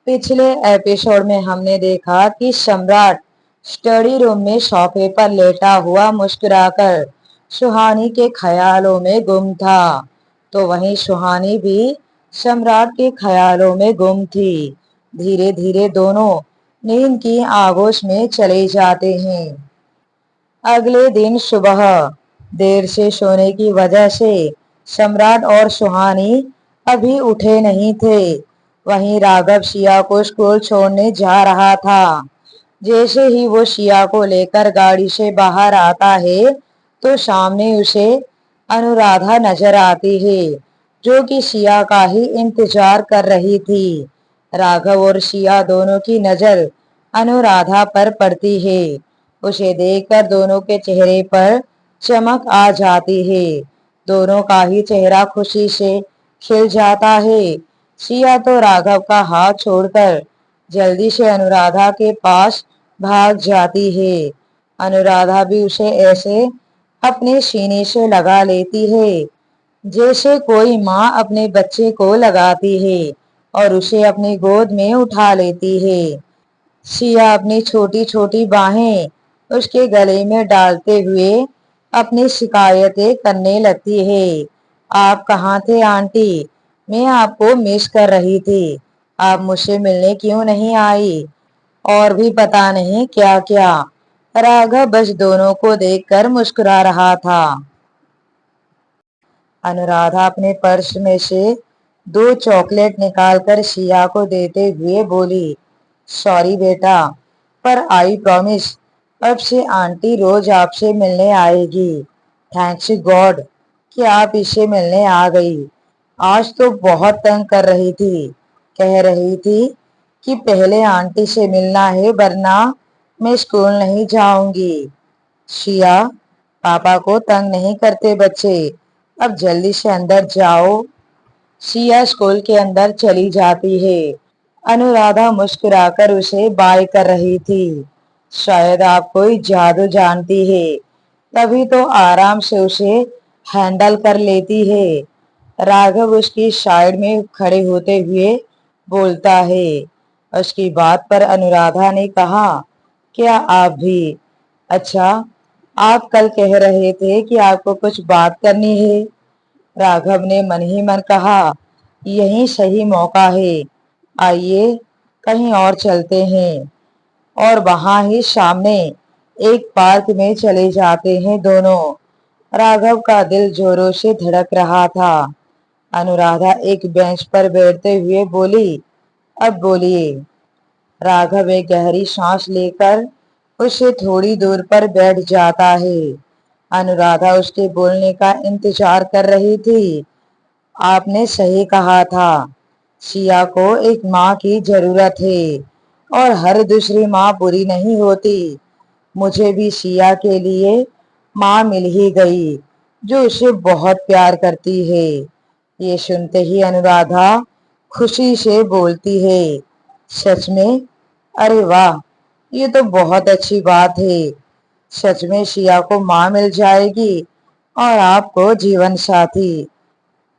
पिछले एपिसोड में हमने देखा कि सम्राट स्टडी रूम में सोफे पर लेटा हुआ मुस्कुराकर सुहानी के ख्यालों में गुम था। तो वहीं सुहानी भी सम्राट के ख्यालों में गुम थी। धीरे धीरे दोनों नींद की आगोश में चले जाते हैं। अगले दिन सुबह देर से सोने की वजह से सम्राट और सुहानी अभी उठे नहीं थे। वहीं राघव शिया को स्कूल छोड़ने जा रहा था। जैसे ही वो शिया को लेकर गाड़ी से बाहर आता है तो सामने उसे अनुराधा नजर आती है, जो कि शिया का ही इंतजार कर रही थी। राघव और शिया दोनों की नजर अनुराधा पर पड़ती है। उसे देखकर दोनों के चेहरे पर चमक आ जाती है। दोनों का ही चेहरा खुशी से खिल जाता है। शिया तो राघव का हाथ छोड़कर जल्दी से अनुराधा के पास भाग जाती है। अनुराधा भी उसे ऐसे अपने सीने से लगा लेती है जैसे कोई माँ अपने बच्चे को लगाती है और उसे अपनी गोद में उठा लेती है। सिया अपनी छोटी छोटी बाहें उसके गले में डालते हुए अपनी शिकायतें करने लगती है। आप कहाँ थे आंटी? मैं आपको मिस कर रही थी। आप मुझसे मिलने क्यों नहीं आई? और भी पता नहीं क्या क्या। राघव बस दोनों को देखकर मुस्कुरा रहा था। अनुराधा अपने पर्स में से 2 चॉकलेट निकालकर शिया को देते हुए बोली, सॉरी बेटा, पर आई प्रॉमिस अब से आंटी रोज आपसे मिलने आएगी। थैंक्स गॉड कि आप इससे मिलने आ गई। आज तो बहुत तंग कर रही थी। कह रही थी कि पहले आंटी से मिलना है वरना मैं स्कूल नहीं जाऊंगी। शिया, पापा को तंग नहीं करते बच्चे, अब जल्दी से अंदर जाओ। शिया स्कूल के अंदर चली जाती है। अनुराधा मुस्कुराकर उसे बाय कर रही थी। शायद आप कोई जादू जानती है, तभी तो आराम से उसे हैंडल कर लेती है। राघव उसकी साइड में खड़े होते हुए बोलता है। उसकी बात पर अनुराधा ने कहा, क्या आप भी? अच्छा, आप कल कह रहे थे कि आपको कुछ बात करनी है। राघव ने मन ही मन कहा, यही सही मौका है, आइए कहीं और चलते हैं। और वहां ही सामने एक पार्क में चले जाते हैं दोनों। राघव का दिल जोरों से धड़क रहा था। अनुराधा एक बेंच पर बैठते हुए बोली, अब बोलिए। राघव एक गहरी सांस लेकर उससे थोड़ी दूर पर बैठ जाता है। अनुराधा उसके बोलने का इंतजार कर रही थी। आपने सही कहा था, शिया को एक माँ की जरूरत है और हर दूसरी माँ बुरी नहीं होती। मुझे भी शिया के लिए माँ मिल ही गई जो उसे बहुत प्यार करती है। ये सुनते ही अनुराधा खुशी से बोलती है, सच में? अरे वाह, ये तो बहुत अच्छी बात है। सच में शिया को माँ मिल जाएगी और आपको जीवन साथी।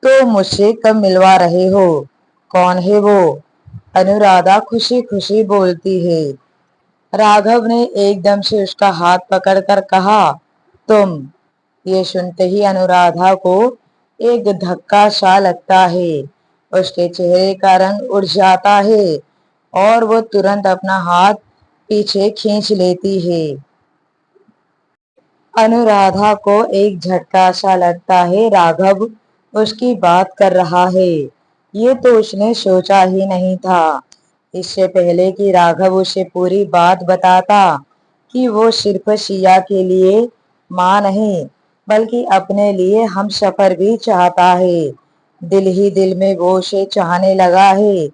तो मुझसे कब मिलवा रहे हो? कौन है वो? अनुराधा खुशी खुशी बोलती है। राघव ने एकदम से उसका हाथ पकड़कर कहा, तुम। ये सुनते ही अनुराधा को एक धक्का सा लगता है। उसके चेहरे का रंग उड़ जाता है और वो तुरंत अपना हाथ पीछे खींच लेती है। अनुराधा को एक झटका सा लगता है, राघव उसकी बात कर रहा है। ये तो उसने सोचा ही नहीं था। इससे पहले कि राघव उसे पूरी बात बताता कि वो सिर्फ शिया के लिए माँ नहीं बल्कि अपने लिए हम सफर भी चाहता है। दिल ही दिल में वो उसे चाहने लगा है।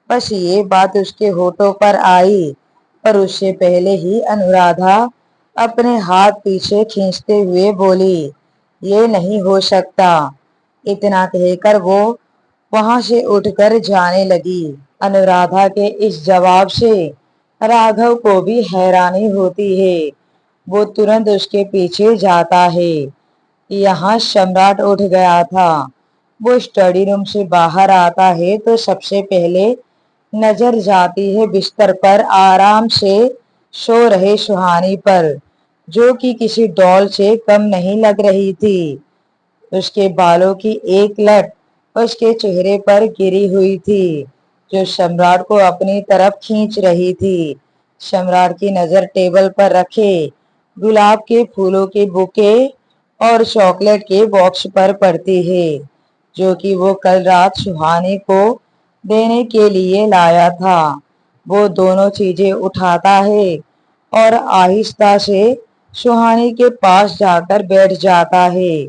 बस ये बात उसके होठों पर आई, पर उससे पहले ही अनुराधा अपने हाथ पीछे खींचते हुए बोली, ये नहीं हो सकता। इतना कहकर वो वहां से उठकर जाने लगी। अनुराधा के इस जवाब से राघव को भी हैरानी होती है। वो तुरंत उसके पीछे जाता है। यहाँ सम्राट उठ गया था। वो स्टडी रूम से बाहर आता है तो सबसे पहले नजर जाती है बिस्तर पर आराम से सो रहे सुहानी पर, जो कि किसी डॉल से कम नहीं लग रही थी। उसके बालों की एक लट उसके चेहरे पर गिरी हुई थी, जो सम्राट को अपनी तरफ खींच रही थी। सम्राट की नजर टेबल पर रखे गुलाब के फूलों के बुके और चॉकलेट के बॉक्स पर पड़ती है, जो कि वो कल रात सुहानी को देने के लिए लाया था। वो दोनों चीजें उठाता है और आहिस्ता से सुहानी के पास जाकर बैठ जाता है।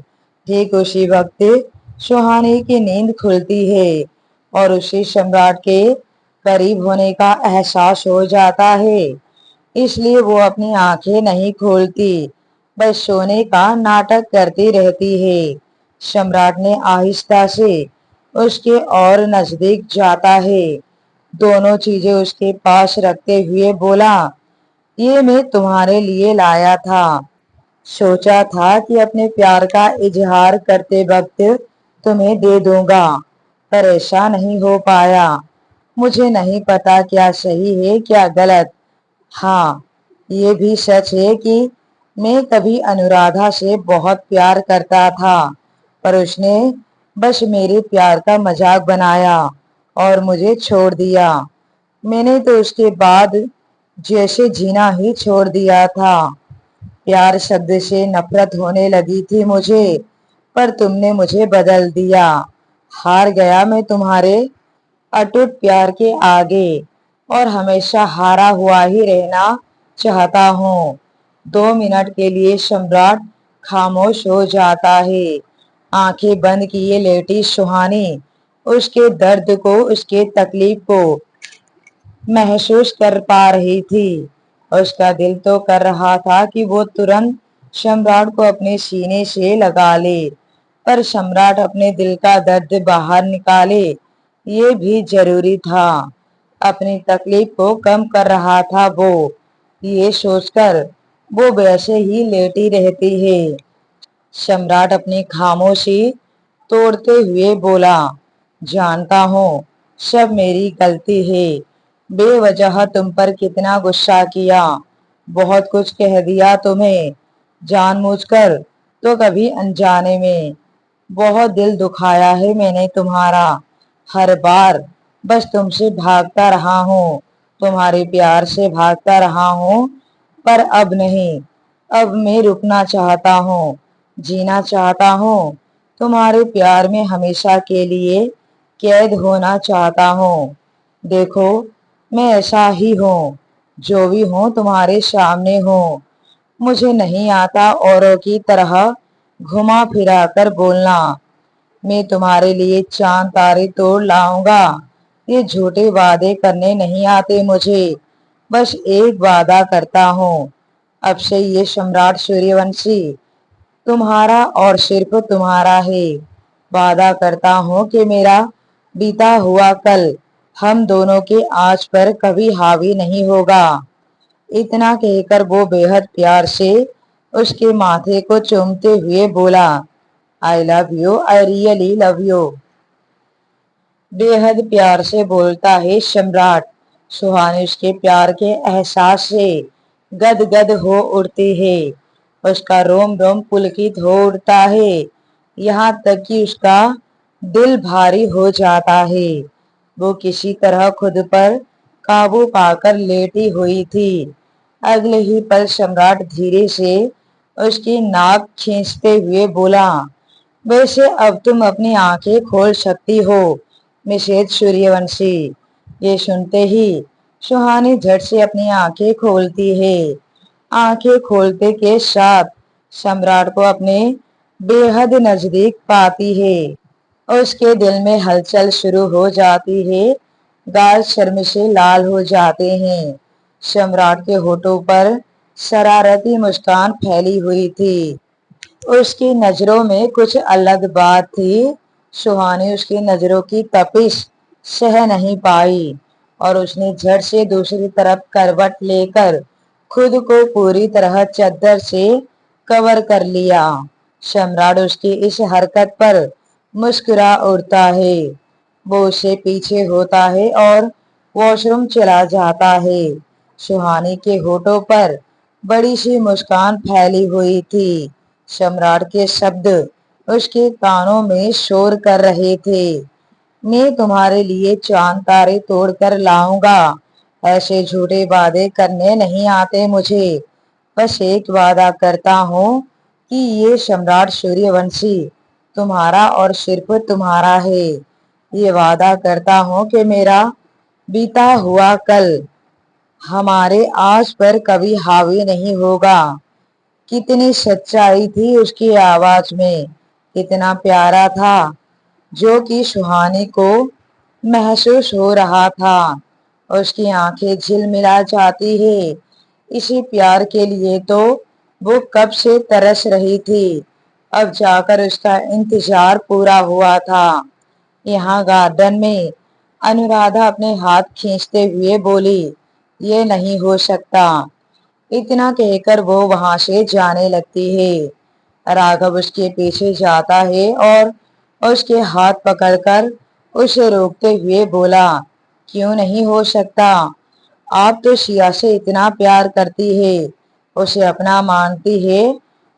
ठीक उसी वक्त सुहानी की नींद खुलती है और उसे सम्राट के करीब होने का एहसास हो जाता है। इसलिए वो अपनी आंखें नहीं खोलती, बस सोने का नाटक करती रहती है। सम्राट ने आहिस्ता से उसके और नजदीक जाता है, दोनों चीजें उसके पास रखते हुए बोला, ये मैं तुम्हारे लिए लाया था। सोचा था कि अपने प्यार का इजहार करते वक्त तुम्हें दे दूंगा, पर ऐसा नहीं हो पाया। मुझे नहीं पता क्या सही है क्या गलत। हाँ, ये भी सच है कि मैं कभी अनुराधा से बहुत प्यार करता था, पर उसने बस मेरे प्यार का मजाक बनाया और मुझे छोड़ दिया। मैंने तो उसके बाद जैसे जीना ही छोड़ दिया था। प्यार शब्द से नफरत होने लगी थी मुझे, पर तुमने मुझे बदल दिया। हार गया मैं तुम्हारे अटूट प्यार के आगे और हमेशा हारा हुआ ही रहना चाहता हूँ। 2 मिनट के लिए सम्राट खामोश हो जाता है। आंखें बंद किए लेटी सुहानी उसके दर्द को, उसके तकलीफ को महसूस कर पा रही थी। उसका दिल तो कर रहा था कि वो तुरंत सम्राट को अपने सीने से लगा ले, पर सम्राट अपने दिल का दर्द बाहर निकाले ये भी जरूरी था। अपनी तकलीफ को कम कर रहा था वो, ये सोचकर वो वैसे ही लेटी रहती है। सम्राट अपनी खामोशी तोड़ते हुए बोला, जानता हूँ सब मेरी गलती है। बेवजह तुम पर कितना गुस्सा किया, बहुत कुछ कह दिया तुम्हें, जानबूझकर तो कभी अनजाने में। बहुत दिल दुखाया है मैंने तुम्हारा। हर बार बस तुमसे भागता रहा हूँ, तुम्हारे प्यार से भागता रहा हूँ, पर अब नहीं। अब मैं रुकना चाहता हूँ, जीना चाहता हूँ, तुम्हारे प्यार में हमेशा के लिए कैद होना चाहता हूँ। देखो, मैं ऐसा ही हूँ, जो भी हूँ तुम्हारे सामने हूँ। मुझे नहीं आता औरों की तरह घुमा फिरा कर बोलना। मैं तुम्हारे लिए चांद तारे तोड़ लाऊंगा। ये झूठे वादे करने नहीं आते मुझे। बस एक वादा करता हूँ, अब से ये सम्राट सूर्यवंशी तुम्हारा और सिर्फ तुम्हारा है। वादा करता हूँ कि मेरा बीता हुआ कल हम दोनों के आंच पर कभी हावी नहीं होगा। इतना कहकर वो बेहद प्यार से उसके माथे को चूमते हुए बोला, I love you, I really love you. बेहद प्यार से बोलता है सम्राट। सुहानी उसके प्यार के एहसास से गदगद हो उठती है। उसका रोम रोम पुलकित हो उठता है, यहाँ तक कि उसका दिल भारी हो जाता है। वो किसी तरह खुद पर काबू पाकर लेटी हुई थी। अगले ही पल सम्राट धीरे से उसकी नाक खींचते हुए बोला, वैसे अब तुम अपनी आंखें खोल सकती हो मिसेज सूर्यवंशी। ये सुनते ही सुहानी झट से अपनी आंखें खोलती है। आंखें खोलते के साथ सम्राट को अपने बेहद नजदीक पाती है। उसके दिल में हलचल शुरू हो जाती है, गाल शर्म से लाल हो जाते हैं। सम्राट के होठों पर शरारती मुस्कान फैली हुई थी। उसकी नजरों में कुछ अलग बात थी। सुहानी उसकी नजरों की तपिश सह नहीं पाई और उसने झट से दूसरी तरफ करवट लेकर खुद को पूरी तरह चादर से कवर कर लिया। सम्राट उसकी इस हरकत पर मुस्कुरा उठता है। वो उससे पीछे होता है और वॉशरूम चला जाता है। सुहानी के होठों पर बड़ी सी मुस्कान फैली हुई थी। सम्राट के शब्द उसके कानों में शोर कर रहे थे। मैं तुम्हारे लिए चांद तारे तोड़ कर लाऊंगा। ऐसे झूठे वादे करने नहीं आते मुझे। बस एक वादा करता हूँ कि ये सम्राट सूर्यवंशी तुम्हारा और सिर्फ तुम्हारा है। ये वादा करता हूँ कि मेरा बीता हुआ कल हमारे आज पर कभी हावी नहीं होगा। कितनी सच्चाई थी उसकी आवाज में, कितना प्यारा था जो कि सुहानी को महसूस हो रहा था। उसकी आंखें झिलमिला जाती है। इसी प्यार के लिए तो वो कब से तरस रही थी। अब जाकर उसका इंतजार पूरा हुआ था। यहाँ गार्डन में अनुराधा अपने हाथ खींचते हुए बोली, ये नहीं हो सकता। इतना कहकर वो वहां से जाने लगती है। राघव उसके पीछे जाता है और उसके हाथ पकड़कर उसे रोकते हुए बोला, क्यों नहीं हो सकता? आप तो शिया से इतना प्यार करती है, उसे अपना मानती है,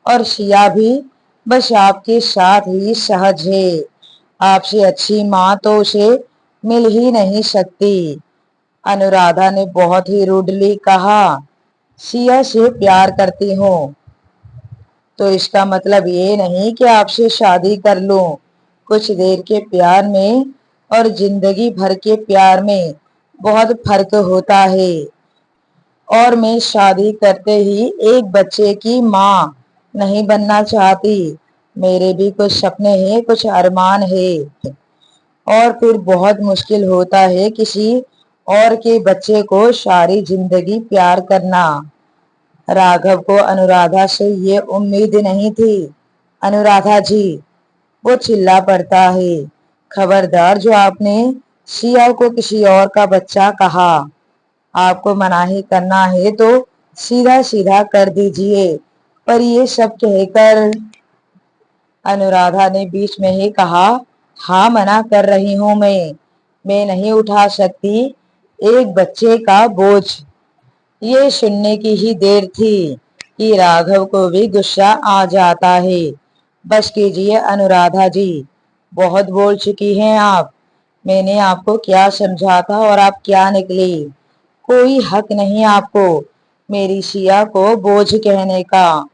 और शिया भी बस आपके साथ ही सहज है। आपसे अच्छी माँ तो उसे मिल ही नहीं सकती। अनुराधा ने बहुत ही रूडली कहा, सिया से प्यार करती हूँ तो इसका मतलब ये नहीं कि आपसे शादी कर लूं। कुछ देर के प्यार में और जिंदगी भर के प्यार में बहुत फर्क होता है। और मैं शादी करते ही एक बच्चे की माँ नहीं बनना चाहती। मेरे भी कुछ सपने हैं, कुछ अरमान है, और फिर बहुत मुश्किल होता है किसी और के बच्चे को सारी जिंदगी प्यार करना। राघव को अनुराधा से ये उम्मीद नहीं थी। अनुराधा जी, वो चिल्ला पड़ता है, खबरदार, जो आपने सिया को किसी और का बच्चा कहा। आपको मनाही करना है तो सीधा सीधा कर दीजिए, पर ये सब कहकर अनुराधा ने बीच में ही कहा, हाँ, मना कर रही हूं मैं नहीं उठा सकती एक बच्चे का बोझ। ये सुनने की ही देर थी कि राघव को भी गुस्सा आ जाता है। बस कीजिए अनुराधा जी, बहुत बोल चुकी हैं आप। मैंने आपको क्या समझा था और आप क्या निकली। कोई हक नहीं आपको मेरी सिया को बोझ कहने का,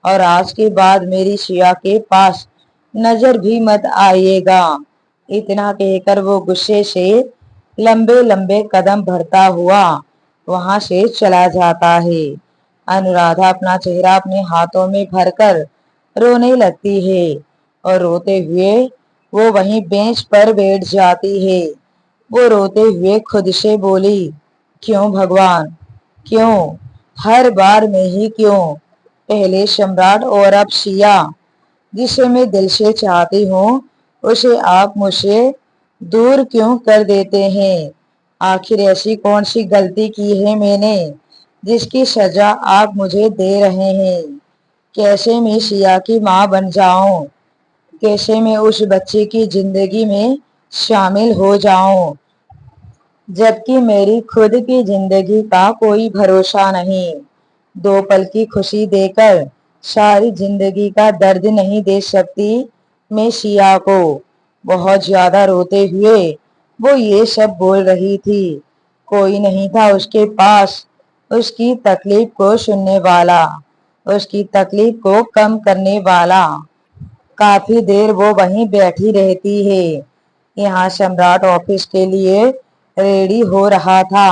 और आज के बाद मेरी सिया के पास नजर भी मत आइएगा। इतना कहकर वो गुस्से से लंबे लंबे कदम भरता हुआ वहां से चला जाता है। अनुराधा अपना चेहरा अपने हाथों में भरकर रोने लगती है, और रोते हुए वो वहीं बेंच पर बैठ जाती है। वो रोते हुए खुद से बोली, क्यों भगवान, क्यों? हर बार में ही क्यों? पहले सम्राट और अब सिया। जिसे मैं दिल से चाहती हूँ उसे आप मुझसे दूर क्यों कर देते हैं? आखिर ऐसी कौन सी गलती की है मैंने जिसकी सजा आप मुझे दे रहे हैं? कैसे मैं सिया की माँ बन जाऊं? कैसे मैं उस बच्चे की जिंदगी में शामिल हो जाऊं, जबकि मेरी खुद की जिंदगी का कोई भरोसा नहीं। दो पल की खुशी देकर सारी जिंदगी का दर्द नहीं दे सकती मैं सिया को। बहुत ज्यादा रोते हुए वो ये सब बोल रही थी। कोई नहीं था उसके पास उसकी तकलीफ को सुनने वाला, उसकी तकलीफ को कम करने वाला। काफी देर वो वहीं बैठी रहती है। यहाँ सम्राट ऑफिस के लिए रेडी हो रहा था।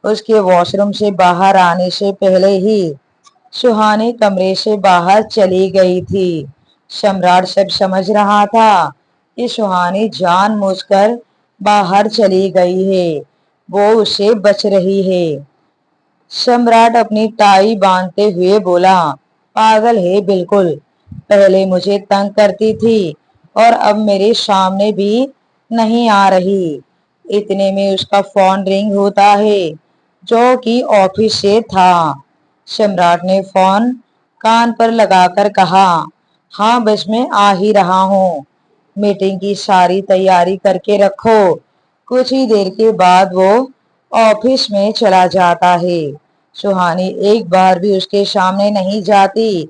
उसके वॉशरूम से बाहर आने से पहले ही सुहानी कमरे से बाहर चली गई थी। सम्राट सब समझ रहा था कि सुहानी जानबूझकर बाहर चली गई है, वो उसे बच रही है। सम्राट अपनी टाई बांधते हुए बोला, पागल है बिल्कुल। पहले मुझे तंग करती थी और अब मेरे सामने भी नहीं आ रही। इतने में उसका फोन रिंग होता है, जो कि ऑफिस से था। सम्राट ने फोन कान पर लगाकर कहा, हाँ, बस मैं आ ही रहा हूँ। मीटिंग की सारी तैयारी करके रखो। कुछ ही देर के बाद वो ऑफिस में चला जाता है। सुहानी एक बार भी उसके सामने नहीं जाती।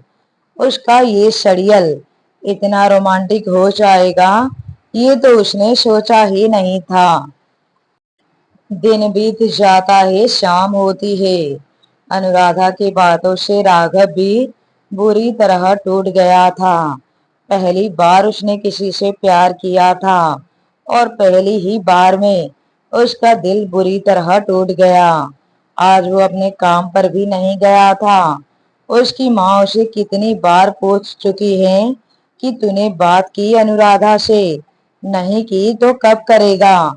उसका ये सड़ियल इतना रोमांटिक हो जाएगा, ये तो उसने सोचा ही नहीं था। दिन बीत जाता है, शाम होती है। अनुराधा की बातों से राघव भी बुरी तरह टूट गया था। पहली बार उसने किसी से प्यार किया था और पहली ही बार में उसका दिल बुरी तरह टूट गया। आज वो अपने काम पर भी नहीं गया था। उसकी माँ उसे कितनी बार पूछ चुकी है कि तूने बात की अनुराधा से? नहीं की तो कब करेगा?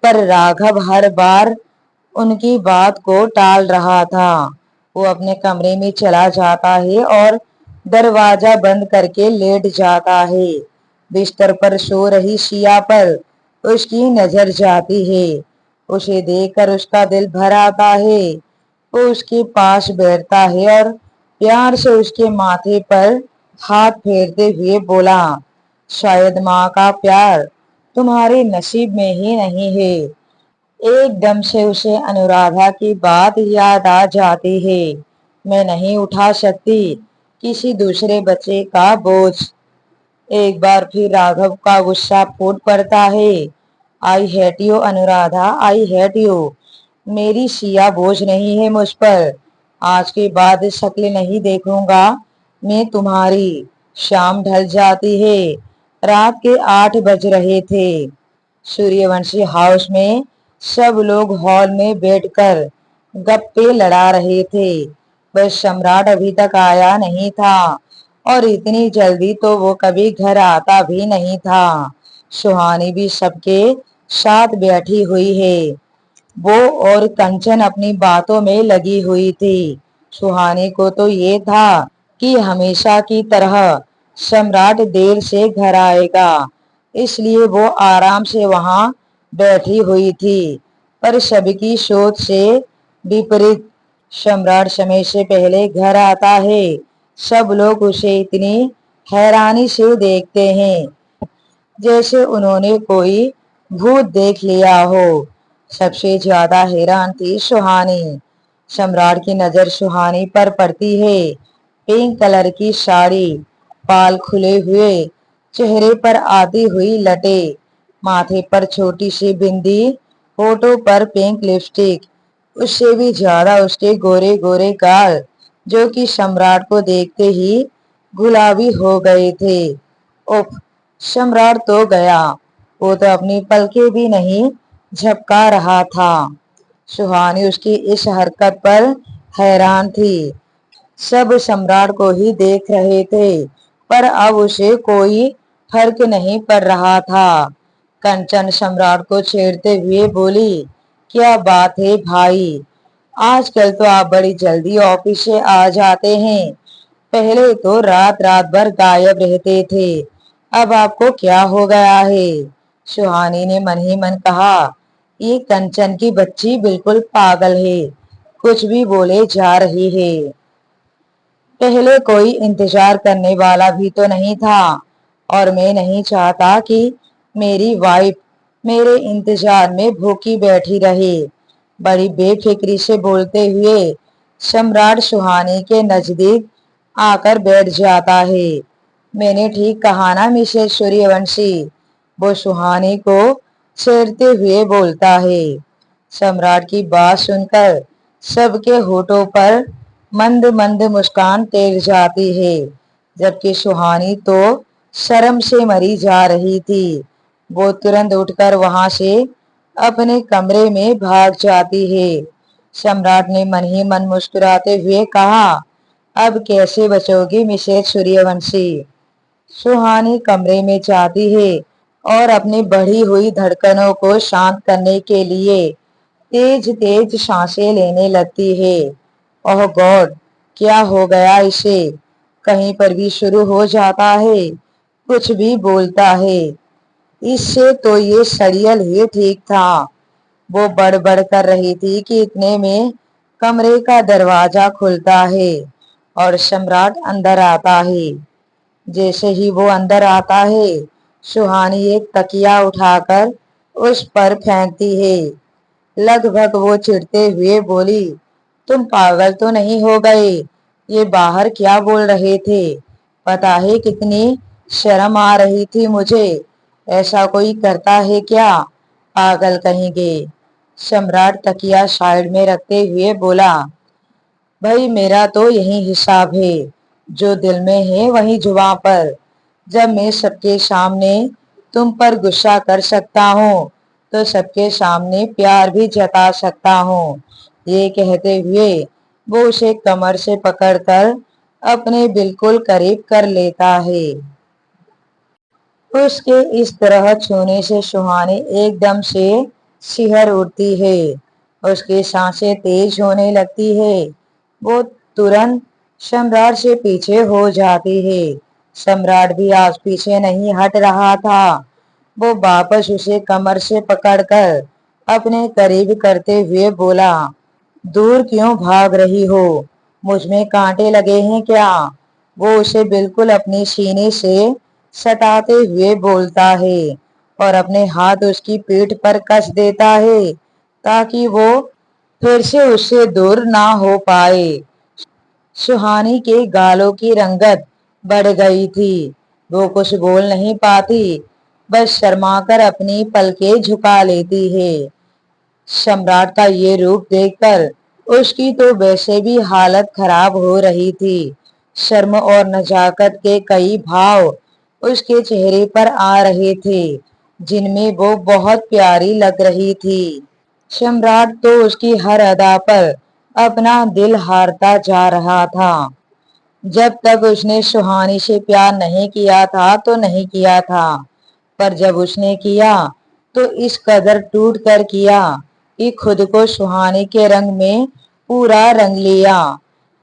पर राघव हर बार उनकी बात को टाल रहा था। वो अपने कमरे में चला जाता है और दरवाजा बंद करके लेट जाता है। बिस्तर पर सो रही शिया पर उसकी नजर जाती है। उसे देखकर उसका दिल भर आता है। वो उसके पास बैठता है और प्यार से उसके माथे पर हाथ फेरते हुए बोला, शायद माँ का प्यार तुम्हारे नसीब में ही नहीं है। एकदम से उसे अनुराधा की बात याद आ जाती है। मैं नहीं उठा सकती किसी दूसरे बच्चे का बोझ। एक बार फिर राघव का गुस्सा फूट पड़ता है। I hate you Anuradha, I hate you. मेरी सिया बोझ नहीं है मुझ पर। आज के बाद शक्ल नहीं देखूंगा मैं तुम्हारी। शाम ढल जाती है। रात के 8 बज रहे थे। सूर्यवंशी हाउस में सब लोग हॉल में बैठकर गप्पे लड़ा रहे थे। बस सम्राट अभी तक आया नहीं था और इतनी जल्दी तो वो कभी घर आता भी नहीं था। सुहानी भी सबके साथ बैठी हुई है। वो और कंचन अपनी बातों में लगी हुई थी। सुहानी को तो ये था कि हमेशा की तरह सम्राट देर से घर आएगा, इसलिए वो आराम से वहां बैठी हुई थी। पर सबकी सोच से विपरीत सम्राट समय से पहले घर आता है। सब लोग उसे इतनी हैरानी से देखते हैं जैसे उन्होंने कोई भूत देख लिया हो। सबसे ज्यादा हैरान थी सुहानी। सम्राट की नजर सुहानी पर पड़ती है। पिंक कलर की साड़ी, बाल खुले हुए, चेहरे पर आती हुई लटे, माथे पर छोटी सी बिंदी, होठों पर पिंक लिपस्टिक, उससे भी ज्यादा उसके गोरे गोरे गाल, जो कि सम्राट को देखते ही गुलाबी हो गए थे। उफ, सम्राट तो गया। वो तो अपनी पलकें भी नहीं झपका रहा था। सुहानी उसकी इस हरकत पर हैरान थी। सब सम्राट को ही देख रहे थे, पर अब उसे कोई फर्क नहीं पड़ रहा था। कंचन सम्राट को छेड़ते हुए बोली, क्या बात है भाई, आजकल तो आप बड़ी जल्दी ऑफिस से आ जाते हैं। पहले तो रात रात भर गायब रहते थे, अब आपको क्या हो गया है? सुहानी ने मन ही मन कहा, ये कंचन की बच्ची बिल्कुल पागल है, कुछ भी बोले जा रही है। पहले कोई इंतजार करने वाला भी तो नहीं था और मैं नहीं चाहता कि मेरी वाइफ मेरे इंतजार में भूखी बैठी रहे। बड़ी बेफिक्री से बोलते हुए सम्राट सुहानी के नजदीक आकर बैठ जाता है। मैंने ठीक कहा ना मिसेस सूर्यवंशी? वो सुहानी को छेड़ते हुए बोलता है। सम्राट की बात सुनकर सबके होठों पर मंद मंद मुस्कान तैर जाती है, जबकि सुहानी तो शर्म से मरी जा रही थी। वो तुरंत उठकर वहां से अपने कमरे में भाग जाती है। सम्राट ने मन ही मन मुस्कुराते हुए कहा, अब कैसे बचोगी मिसेस सूर्यवंशी? सुहानी कमरे में जाती है और अपनी बढ़ी हुई धड़कनों को शांत करने के लिए तेज तेज सांसें लेने लगती है। ओह गॉड, क्या हो गया इसे? कहीं पर भी शुरू हो जाता है, कुछ भी बोलता है। इससे तो ये सड़ियल ही ठीक था। वो बड़बड़ कर रही थी कि इतने में कमरे का दरवाजा खुलता है और सम्राट अंदर आता है। जैसे ही वो अंदर आता है, सुहानी एक तकिया उठाकर उस पर फेंकती है। लगभग वो चिढ़ते हुए बोली, तुम पागल तो नहीं हो गए? ये बाहर क्या बोल रहे थे? पता है कितनी शर्म आ रही थी मुझे। ऐसा कोई करता है क्या? पागल कहेंगे। सम्राट तकिया साइड में रखते हुए बोला, भाई मेरा तो यही हिसाब है, जो दिल में है वही जुबां पर। जब मैं सबके सामने तुम पर गुस्सा कर सकता हूँ, तो सबके सामने प्यार भी जता सकता हूँ। ये कहते हुए वो उसे कमर से पकड़कर अपने बिल्कुल करीब कर लेता है। उसके इस तरह छूने से सुहानी एकदम से सिहर उठती है। उसकी सांसें तेज होने लगती है। वो तुरंत सम्राट से पीछे हो जाती है। सम्राट भी आज पीछे नहीं हट रहा था। वो वापस उसे कमर से पकड़कर अपने करीब करते हुए बोला, दूर क्यों भाग रही हो? मुझ में कांटे लगे हैं क्या? वो उसे बिल्कुल अपनी सीने से सटाते हुए बोलता है और अपने हाथ उसकी पीठ पर कस देता है ताकि वो फिर से उससे दूर ना हो पाए। सुहानी के गालों की रंगत बढ़ गई थी। वो कुछ बोल नहीं पाती, बस शर्माकर अपनी पलकें झुका लेती है। सम्राट का ये रूप देखकर उसकी तो वैसे भी हालत खराब हो रही थी। शर्म और नजाकत के कई भाव उसके चेहरे पर आ रहे थे, जिनमें वो बहुत प्यारी लग रही थी। सम्राट तो उसकी हर अदा पर अपना दिल हारता जा रहा था। जब तक उसने सुहानी से प्यार नहीं किया था तो नहीं किया था, पर जब उसने किया तो इस कदर टूट कर किया कि खुद को सुहानी के रंग में पूरा रंग लिया।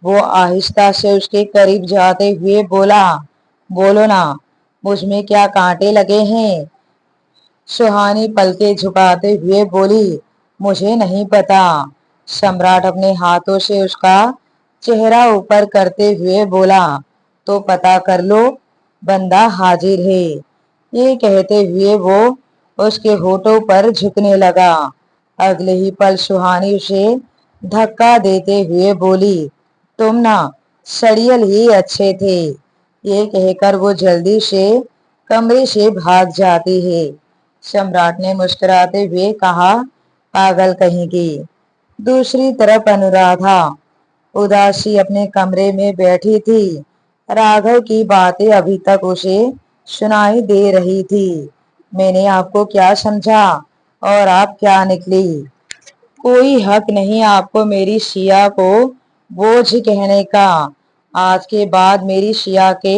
वो आहिस्ता से उसके करीब जाते हुए बोला, बोलो ना, मुझ में क्या कांटे लगे हैं? सुहानी पलके झुकाते हुए बोली, मुझे नहीं पता। सम्राट अपने हाथों से उसका चेहरा ऊपर करते हुए बोला, तो पता कर लो, बंदा हाजिर है। ये कहते हुए वो उसके होठों पर झुकने लगा। अगले ही पल सुहानी उसे धक्का देते हुए बोली, तुम ना सड़ियल ही अच्छे थे। ये कहकर वो जल्दी से कमरे से भाग जाती है। सम्राट ने मुस्कुराते हुए कहा, पागल कहेंगी। दूसरी तरफ अनुराधा उदासी अपने कमरे में बैठी थी। राघव की बातें अभी तक उसे सुनाई दे रही थी। मैंने आपको क्या समझा और आप क्या निकली? कोई हक नहीं आपको मेरी शिया को बोझ कहने का। आज के बाद मेरी शिया के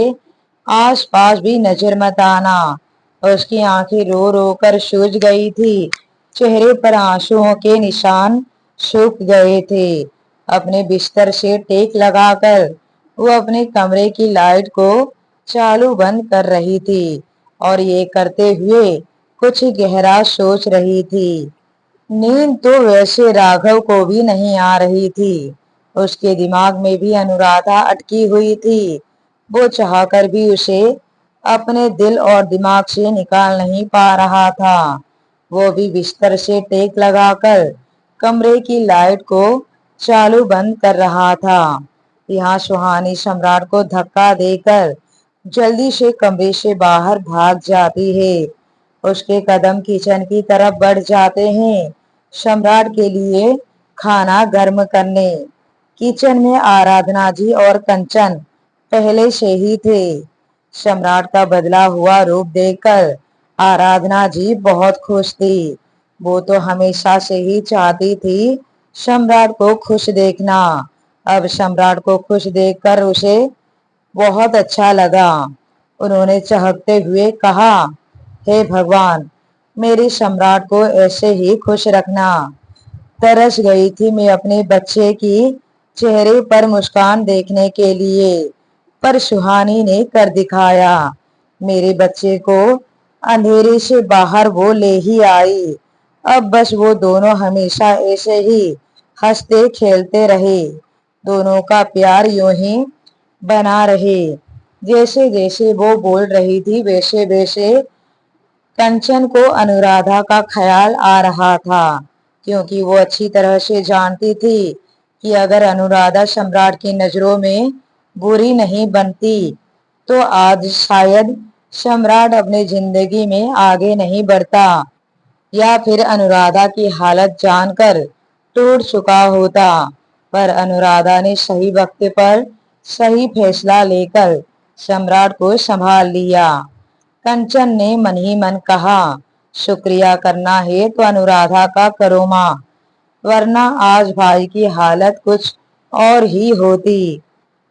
आस पास भी नजर मत आना। उसकी आंखें रो रो कर सूज गई थी। चेहरे पर आंसुओं के निशान सूख गए थे। अपने बिस्तर से टेक लगाकर वो अपने कमरे की लाइट को चालू बंद कर रही थी और ये करते हुए कुछ गहरा सोच रही थी। नींद तो वैसे राघव को भी नहीं आ रही थी। उसके दिमाग में भी अनुराधा अटकी हुई थी। वो चाहकर भी उसे अपने दिल और दिमाग से निकाल नहीं पा रहा था। वो भी बिस्तर से टेक लगाकर कमरे की लाइट को चालू बंद कर रहा था। यहाँ सुहानी सम्राट को धक्का देकर जल्दी से कमरे से बाहर भाग जाती है। उसके कदम किचन की तरफ बढ़ जाते हैं, सम्राट के लिए खाना गर्म करने। किचन में आराधना जी और कंचन पहले से ही थे। सम्राट का बदला हुआ रूप देखकर आराधना जी बहुत खुश थी। वो तो हमेशा से ही चाहती थी सम्राट को खुश देखना। अब सम्राट को खुश देखकर उसे बहुत अच्छा लगा। उन्होंने चहकते हुए कहा, हे भगवान, मेरे सम्राट को ऐसे ही खुश रखना। तरस गई थी मैं अपने बच्चे की चेहरे पर मुस्कान देखने के लिए, पर सुहानी ने कर दिखाया। मेरे बच्चे को अंधेरे से बाहर वो ले ही आई। अब बस वो दोनों हमेशा ऐसे ही हंसते खेलते रहे। दोनों का प्यार यूं ही बना रहे। जैसे जैसे वो बोल रही थी वैसे वैसे कंचन को अनुराधा का ख्याल आ रहा था क्योंकि वो अच्छी तरह से जानती थी कि अगर अनुराधा सम्राट की नजरों में बुरी नहीं बनती तो आज शायद सम्राट अपनी जिंदगी में आगे नहीं बढ़ता, या फिर अनुराधा की हालत जानकर टूट चुका होता। पर अनुराधा ने सही वक्त पर सही फैसला लेकर सम्राट को संभाल लिया। कंचन ने मन ही मन कहा, शुक्रिया करना है तो अनुराधा का करो माँ, वरना आज भाई की हालत कुछ और ही होती।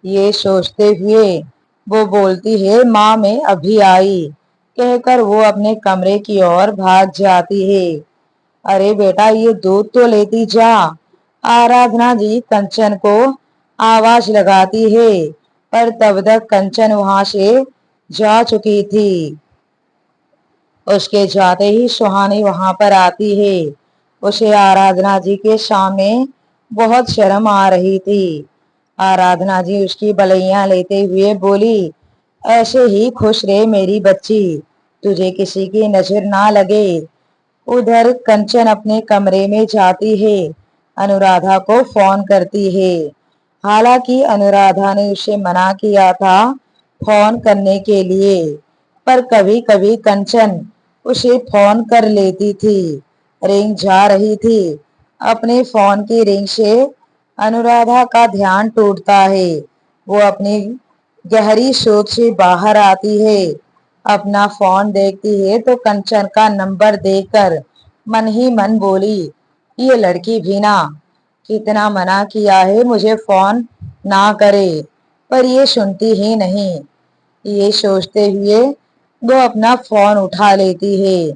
ये सोचते हुए वो बोलती है, माँ मैं अभी आई कहकर वो अपने कमरे की ओर भाग जाती है। अरे बेटा ये दूध तो लेती जा, आराधना जी कंचन को आवाज लगाती है, पर तब तक कंचन वहां से जा चुकी थी। उसके जाते ही सुहानी वहां पर आती है। उसे आराधना जी के सामने बहुत शर्म आ रही थी। आराधना जी उसकी बलैया लेते हुए बोली, ऐसे ही खुश रहे मेरी बच्ची, तुझे किसी की नजर ना लगे। उधर कंचन अपने कमरे में जाती है, अनुराधा को फोन करती है। हालांकि अनुराधा ने उसे मना किया था फोन करने के लिए, पर कभी कभी कंचन उसे फोन कर लेती थी। रिंग जा रही थी। अपने फोन की रिंग से अनुराधा का ध्यान टूटता है। वो अपनी गहरी सोच से बाहर आती है। अपना फोन देखती है तो कंचन का नंबर देखकर मन ही मन बोली, ये लड़की भी ना, कितना मना किया है मुझे फोन ना करे, पर ये सुनती ही नहीं। ये सोचते हुए वो अपना फोन उठा लेती है,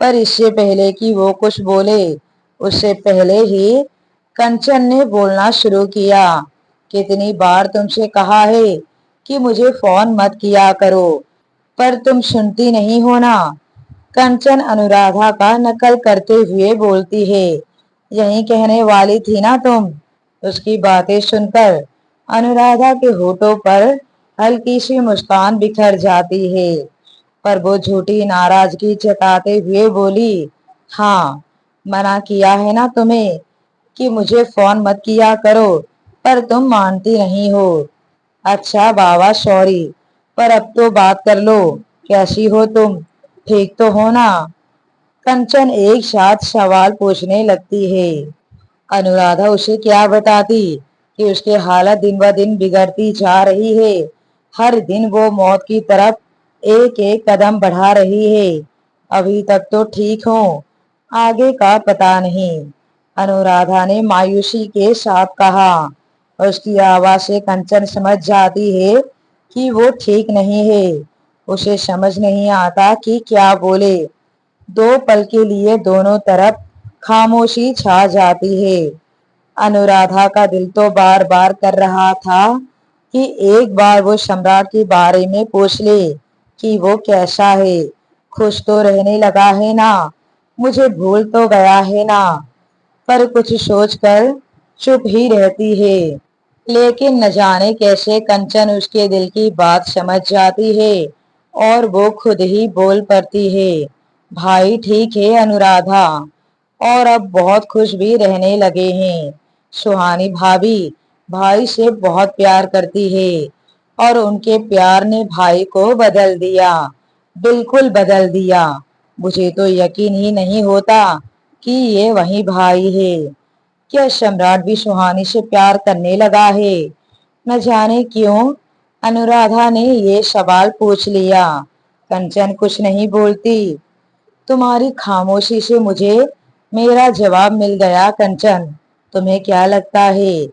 पर इससे पहले कि वो कुछ बोले उससे पहले ही कंचन ने बोलना शुरू किया, कितनी बार तुमसे कहा है कि मुझे फोन मत किया करो, पर तुम सुनती नहीं हो ना। कंचन अनुराधा का नकल करते हुए बोलती है, यही कहने वाली थी ना तुम। उसकी बातें सुनकर अनुराधा के होठों पर हल्की सी मुस्कान बिखर जाती है, पर वो झूठी नाराजगी जताते हुए बोली, हाँ मना किया है ना तुम्हें कि मुझे फोन मत किया करो, पर तुम मानती नहीं हो। अच्छा बाबा सॉरी, पर अब तो बात कर लो, कैसी हो तुम, ठीक तो हो ना। कंचन एक साथ सवाल पूछने लगती है। अनुराधा उसे क्या बताती कि उसकी हालत दिन ब दिन बिगड़ती जा रही है। हर दिन वो मौत की तरफ एक एक कदम बढ़ा रही है। अभी तक तो ठीक हो, आगे का पता नहीं, अनुराधा ने मायूसी के साथ कहा। उसकी आवाज से कंचन समझ जाती है कि वो ठीक नहीं है। उसे समझ नहीं आता कि क्या बोले। दो पल के लिए दोनों तरफ खामोशी छा जाती है। अनुराधा का दिल तो बार बार कर रहा था कि एक बार वो सम्राट के बारे में पूछ ले कि वो कैसा है, खुश तो रहने लगा है ना, मुझे भूल तो गया है ना, पर कुछ सोचकर चुप ही रहती है। लेकिन न जाने कैसे कंचन उसके दिल की बात समझ जाती है और वो खुद ही बोल पड़ती है, भाई ठीक है अनुराधा, और अब बहुत खुश भी रहने लगे हैं। सुहानी भाभी भाई से बहुत प्यार करती है और उनके प्यार ने भाई को बदल दिया, बिल्कुल बदल दिया। मुझे तो यकीन ही नहीं होता कि ये वही भाई है। क्या सम्राट भी सुहानी से प्यार करने लगा है? न जाने क्यों अनुराधा ने ये सवाल पूछ लिया। कंचन कुछ नहीं बोलती। तुम्हारी खामोशी से मुझे मेरा जवाब मिल गया कंचन। तुम्हें क्या लगता है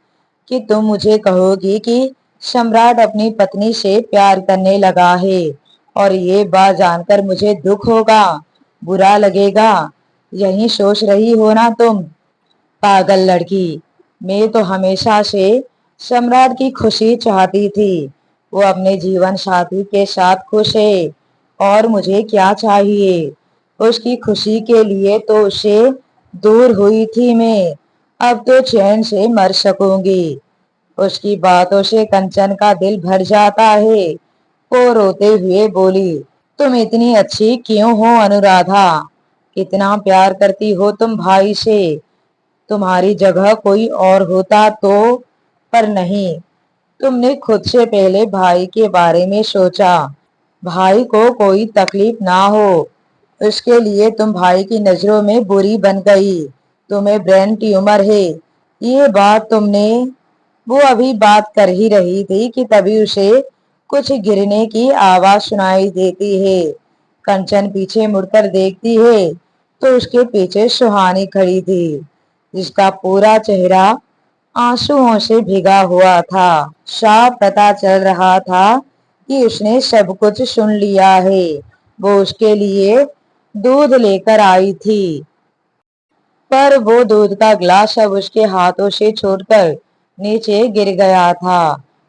कि तुम मुझे कहोगी कि सम्राट अपनी पत्नी से प्यार करने लगा है और ये बात जानकर मुझे दुख होगा, बुरा लगेगा, यही सोच रही हो ना तुम? पागल लड़की, मैं तो हमेशा से सम्राट की खुशी चाहती थी। वो अपने जीवन साथी के साथ खुश है और मुझे क्या चाहिए। उसकी खुशी के लिए तो उससे दूर हुई थी मैं, अब तो चैन से मर सकूंगी। उसकी बातों से कंचन का दिल भर जाता है। वो रोते हुए बोली, तुम इतनी अच्छी क्यों हो अनुराधा, कितना प्यार करती हो तुम भाई से, तुम्हारी जगह कोई और होता तो, पर नहीं। तुमने खुद से पहले भाई के बारे में सोचा। भाई को कोई तकलीफ ना हो, उसके लिए तुम भाई की नजरों में बुरी बन गई। तुम्हें ब्रेन ट्यूमर है, ये बात तुमने। वो अभी बात कर ही रही थी कि तभी उसे कुछ गिरने की आवाज सुनाई देती है। कंचन पीछे मुड़कर देखती है तो उसके पीछे सुहानी खड़ी थी, जिसका पूरा चेहरा आंसुओं से भीगा हुआ था। साफ पता चल रहा था कि उसने सब कुछ सुन लिया है। वो उसके लिए दूध लेकर आई थी, पर वो दूध का ग्लास अब उसके हाथों से छूटकर नीचे गिर गया था।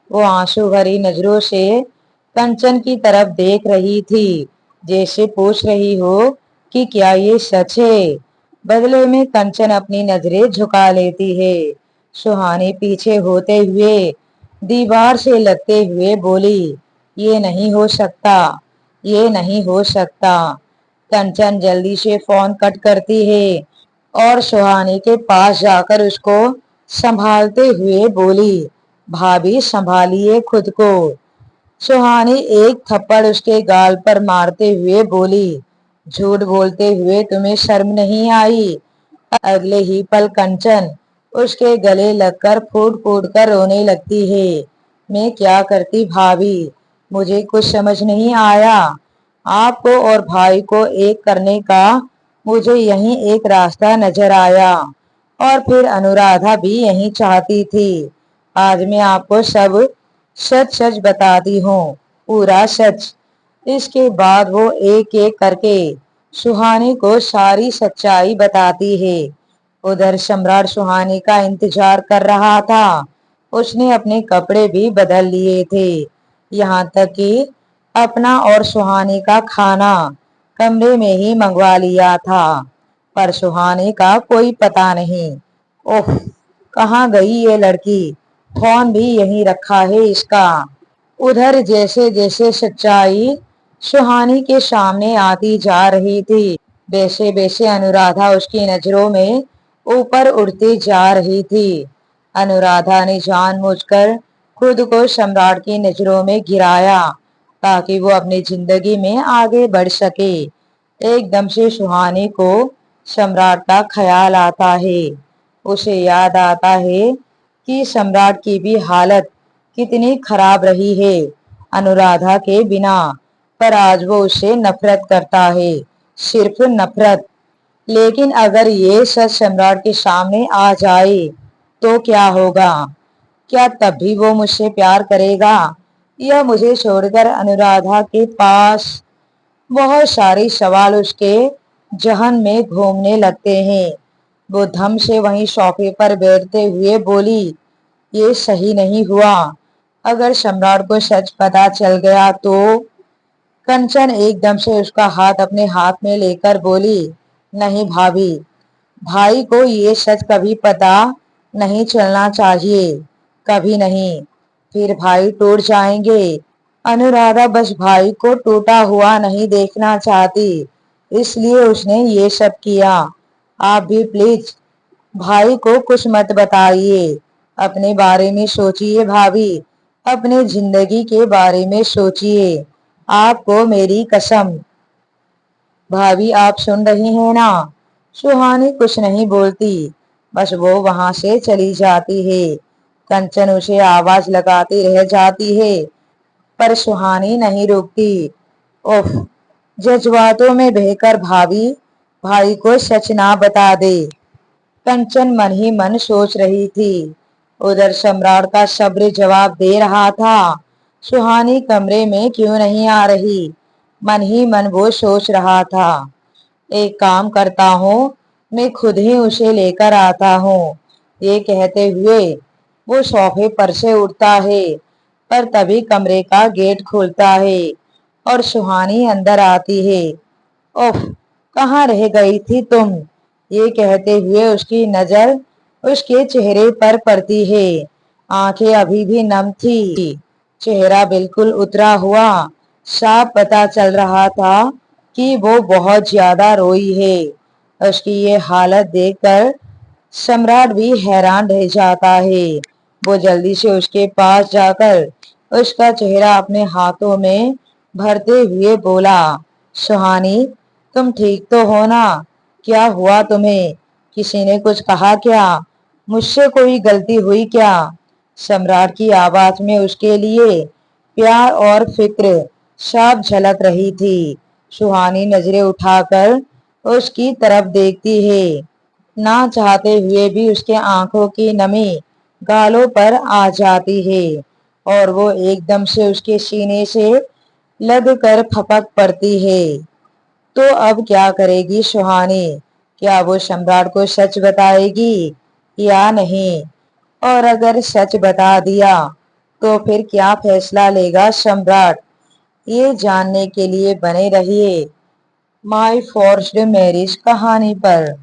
वो आंसू भरी नजरों से कंचन की तरफ देख रही थी, जैसे पूछ रही हो कि क्या ये सच है। बदले में कंचन अपनी नजरें झुका लेती है। सुहानी पीछे होते हुए दीवार से लगते हुए बोली, ये नहीं हो सकता, ये नहीं हो सकता। कंचन जल्दी से फोन कट करती है और सुहानी के पास जाकर उसको संभालते हुए बोली, भाभी संभालिए खुद को। सुहानी एक थप्पड़ उसके गाल पर मारते हुए बोली, झूठ बोलते हुए तुम्हें शर्म नहीं आई। अगले ही पल कंचन उसके गले लगकर फूट फूट कर रोने लगती है। मैं क्या करती भाभी, मुझे कुछ समझ नहीं आया। आपको और भाई को एक करने का मुझे यही एक रास्ता नजर आया, और फिर अनुराधा भी यही चाहती थी। आज मैं आपको सब सच सच बताती हूँ, पूरा सच। इसके बाद वो एक एक करके सुहानी को सारी सच्चाई बताती है। उधर सम्राट सुहानी का इंतजार कर रहा था। उसने अपने कपड़े भी बदल लिए थे, यहाँ तक कि अपना और सुहानी का खाना कमरे में ही मंगवा लिया था। पर सुहानी का कोई पता नहीं। ओह, कहाँ गई ये लड़की? फोन भी यहीं रखा है इसका। उधर जैसे जैसे सच्चाई सुहानी के सामने आती जा रही थी, वैसे वैसे अनुराधा उसकी नजरों में ऊपर उड़ती जा रही थी। अनुराधा ने जानबूझकर खुद को सम्राट की नजरों में गिराया ताकि वो अपनी जिंदगी में आगे बढ़ सके। एकदम से सुहानी को सम्राट का ख्याल आता है। उसे याद आता है कि सम्राट की भी हालत कितनी खराब रही है अनुराधा के बिना। पर आज वो उससे नफरत करता है, सिर्फ नफरत। लेकिन अगर ये सच सम्राट के सामने आ जाए तो क्या होगा? क्या तब भी वो मुझसे प्यार करेगा, या मुझे छोड़कर अनुराधा के पास? बहुत सारे सवाल उसके जहन में घूमने लगते हैं। वो धम से वहीं सोफे पर बैठते हुए बोली, ये सही नहीं हुआ। अगर सम्राट को सच पता चल गया तो? कंचन एकदम से उसका हाथ अपने हाथ में लेकर बोली, नहीं भाभी, भाई को ये सच कभी पता नहीं चलना चाहिए, कभी नहीं। फिर भाई टूट जाएंगे। अनुराधा बस भाई को टूटा हुआ नहीं देखना चाहती, इसलिए उसने ये सब किया। आप भी प्लीज भाई को कुछ मत बताइए। अपने बारे में सोचिए भाभी, अपने जिंदगी के बारे में सोचिए। आपको मेरी कसम। भाभी आप सुन रही हैं ना? सुहानी कुछ नहीं बोलती, बस वो वहां से चली जाती है। कंचन उसे आवाज लगाती रह जाती है, पर सुहानी नहीं रुकती। ओह, जज्बातों में बहकर भाभी भाई को सच ना बता दे, कंचन मन ही मन सोच रही थी। उधर सम्राट का सब्र जवाब दे रहा था, सुहानी कमरे में क्यों नहीं आ रही? मन ही मन वो सोच रहा था। एक काम करता हूँ, मैं खुद ही उसे लेकर आता हूँ। ये कहते हुए वो सोफे पर से उठता है, पर तभी कमरे का गेट खुलता है और सुहानी अंदर आती है। ओह, कहाँ रह गई थी तुम? ये कहते हुए उसकी नजर उसके चेहरे पर पड़ती है। आंखें अभी भी नम थी, चेहरा बिल्कुल उतरा हुआ। साफ पता चल रहा था कि वो बहुत ज्यादा रोई है। उसकी ये हालत देखकर सम्राट भी हैरान रह जाता है। वो जल्दी से उसके पास जाकर उसका चेहरा अपने हाथों में भरते हुए बोला, सुहानी, तुम ठीक तो हो ना? क्या हुआ तुम्हें? किसी ने कुछ कहा क्या? मुझसे कोई गलती हुई क्या? सम्राट की आवाज में उसके लिए प्यार और फिक्र साफ झलक रही थी। सुहानी नजरें उठाकर उसकी तरफ देखती है। ना चाहते हुए भी उसके आंखों की नमी गालों पर आ जाती है और वो एकदम से उसके सीने से लग कर फपक पड़ती है। तो अब क्या करेगी सुहानी? क्या वो सम्राट को सच बताएगी या नहीं? और अगर सच बता दिया तो फिर क्या फैसला लेगा सम्राट? ये जानने के लिए बने रहिए माय फोर्स्ड मैरिज कहानी पर।